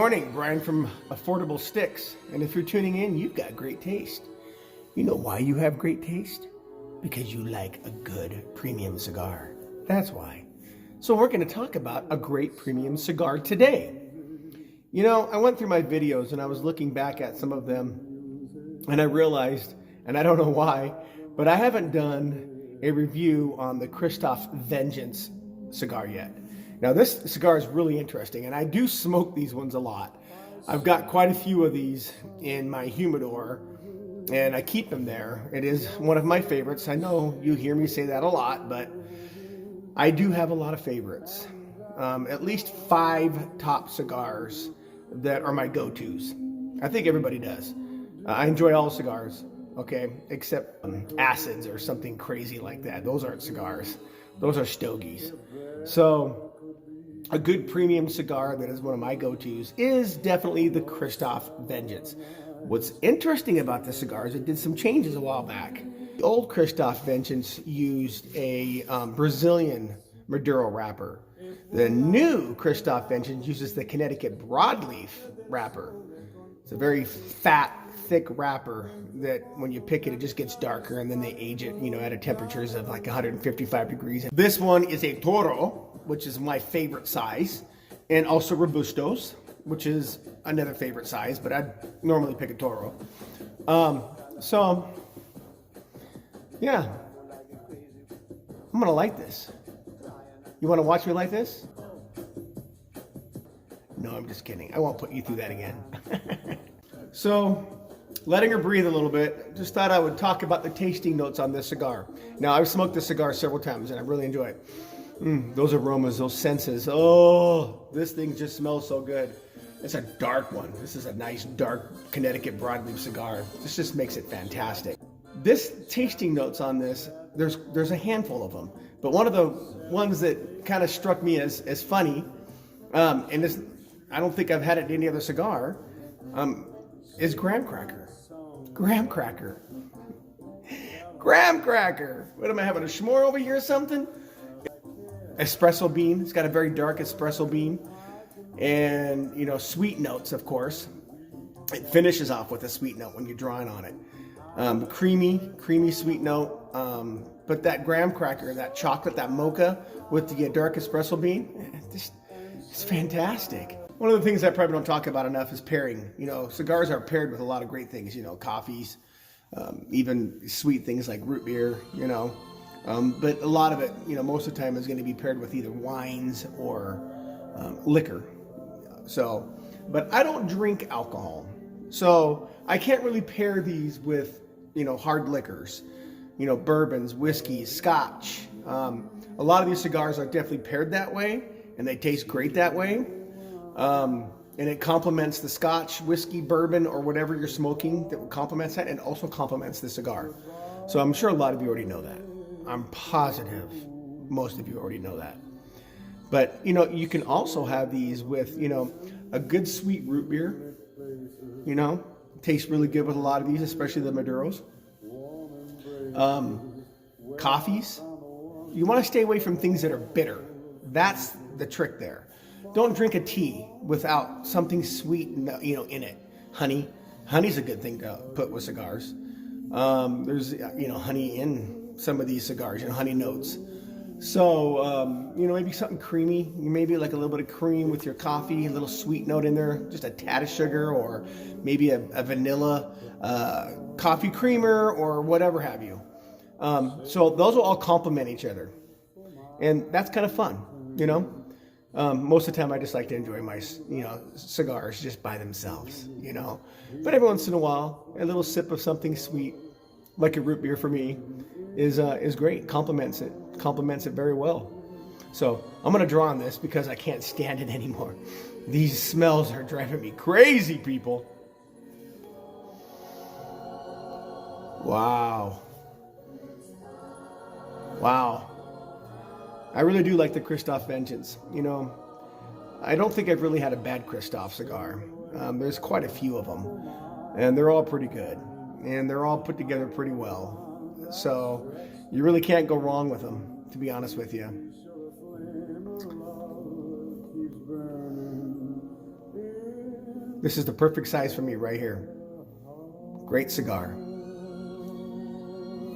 morning, Brian from Affordable Sticks. And if you're tuning in, you've got great taste. You know why you have great taste? Because you like a good premium cigar. That's why. So we're going to talk about a great premium cigar today. You know, I went through my videos and I was looking back at some of them and I realized, and I don't know why, but I haven't done a review on the Christoph Vengeance cigar yet. Now this cigar is really interesting, and I do smoke these ones a lot. I've got quite a few of these in my humidor, and I keep them there. It is one of my favorites. I know you hear me say that a lot, but I do have a lot of favorites. At least 5 top cigars that are my go-tos. I think everybody does. I enjoy all cigars, okay, except acids or something crazy like that. Those aren't cigars. Those are stogies. So a good premium cigar that is one of my go-tos is definitely the Christoph Vengeance. What's interesting about this cigar is it did some changes a while back. The old Christoph Vengeance used a Brazilian Maduro wrapper. The new Christoph Vengeance uses the Connecticut broadleaf wrapper. It's a very fat, thick wrapper that when you pick it, it just gets darker, and then they age it, you know, at a temperatures of like 155 degrees. This one is a Toro, which is my favorite size, and also Robustos, which is another favorite size, but I'd normally pick a Toro. So, yeah, I'm gonna light this. You wanna watch me light this? No, I'm just kidding. I won't put you through that again. So, letting her breathe a little bit, just thought I would talk about the tasting notes on this cigar. Now, I've smoked this cigar several times, and I really enjoy it. Those aromas, those senses. Oh, this thing just smells so good. It's a dark one. This is a nice, dark Connecticut broadleaf cigar. This just makes it fantastic. This tasting notes on this, there's a handful of them. But one of the ones that kind of struck me as funny, and this, I don't think I've had it in any other cigar, is graham cracker. Graham cracker. Graham cracker. What am I having, a s'more over here or something? Espresso bean. It's got a very dark espresso bean. And, you know, sweet notes, of course. It finishes off with a sweet note when you're drawing on it. Creamy sweet note. But that graham cracker, that chocolate, that mocha with the dark espresso bean, it's fantastic. One of the things I probably don't talk about enough is pairing. You know, cigars are paired with a lot of great things, you know, coffees, even sweet things like root beer, you know. But a lot of it, you know, most of the time is going to be paired with either wines or liquor. So, but I don't drink alcohol. So I can't really pair these with, you know, hard liquors, you know, bourbons, whiskeys, scotch. A lot of these cigars are definitely paired that way, and they taste great that way. And it complements the scotch, whiskey, bourbon, or whatever you're smoking that complements that, and also complements the cigar. So I'm sure a lot of you already know that. I'm positive most of you already know that. But, you know, you can also have these with, you know, a good sweet root beer. You know, tastes really good with a lot of these, especially the Maduros. Coffees. You want to stay away from things that are bitter. That's the trick there. Don't drink a tea without something sweet, you know, in it. Honey's a good thing to put with cigars. There's, you know, honey in some of these cigars, you know, honey notes. So, you know, maybe something creamy. Maybe like a little bit of cream with your coffee, a little sweet note in there, just a tad of sugar, or maybe a vanilla coffee creamer or whatever have you. So those will all complement each other. And that's kind of fun, you know. Most of the time I just like to enjoy my, you know, cigars just by themselves, you know. But every once in a while, a little sip of something sweet, like a root beer for me, is great. Complements it very well. So I'm gonna draw on this because I can't stand it anymore. These smells are driving me crazy, people. Wow. I really do like the Christoph Vengeance. You know, I don't think I've really had a bad Christoph cigar. There's quite a few of them, and they're all pretty good, and they're all put together pretty well. So you really can't go wrong with them, to be honest with you. This is the perfect size for me right here. Great cigar.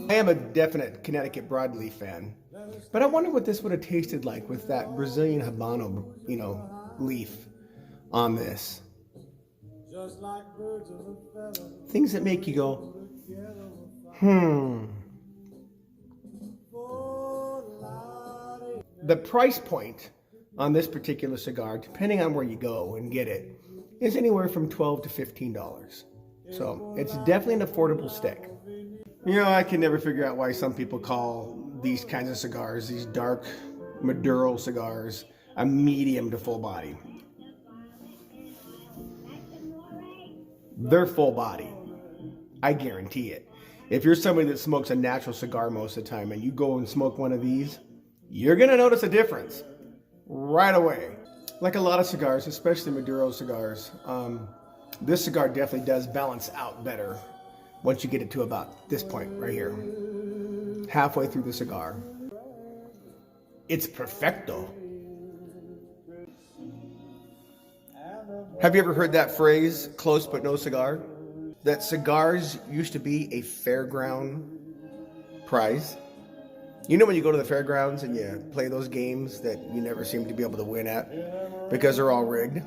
I am a definite Connecticut broadleaf fan, but I wonder what this would have tasted like with that Brazilian Habano, leaf on this. Things that make you go, The price point on this particular cigar, depending on where you go and get it, is anywhere from $12 to $15. So it's definitely an affordable stick. I can never figure out why some people call these kinds of cigars, these dark Maduro cigars, a medium to full body. They're full body. I guarantee it. If you're somebody that smokes a natural cigar most of the time and you go and smoke one of these, you're going to notice a difference right away. Like a lot of cigars, especially Maduro cigars, this cigar definitely does balance out better once you get it to about this point right here. Halfway through the cigar. It's perfecto. Have you ever heard that phrase, close but no cigar? That cigars used to be a fairground prize. When you go to the fairgrounds and you play those games that you never seem to be able to win at because they're all rigged.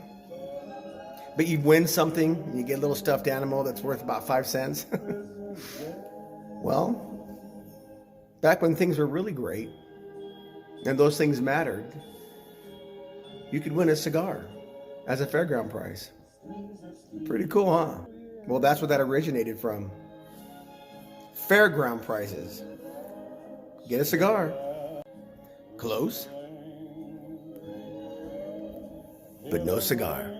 But you win something, and you get a little stuffed animal that's worth about 5 cents. Well, back when things were really great, and those things mattered, you could win a cigar as a fairground prize. Pretty cool, huh? Well, that's where that originated from. Fairground prizes. Get a cigar. Close, but no cigar.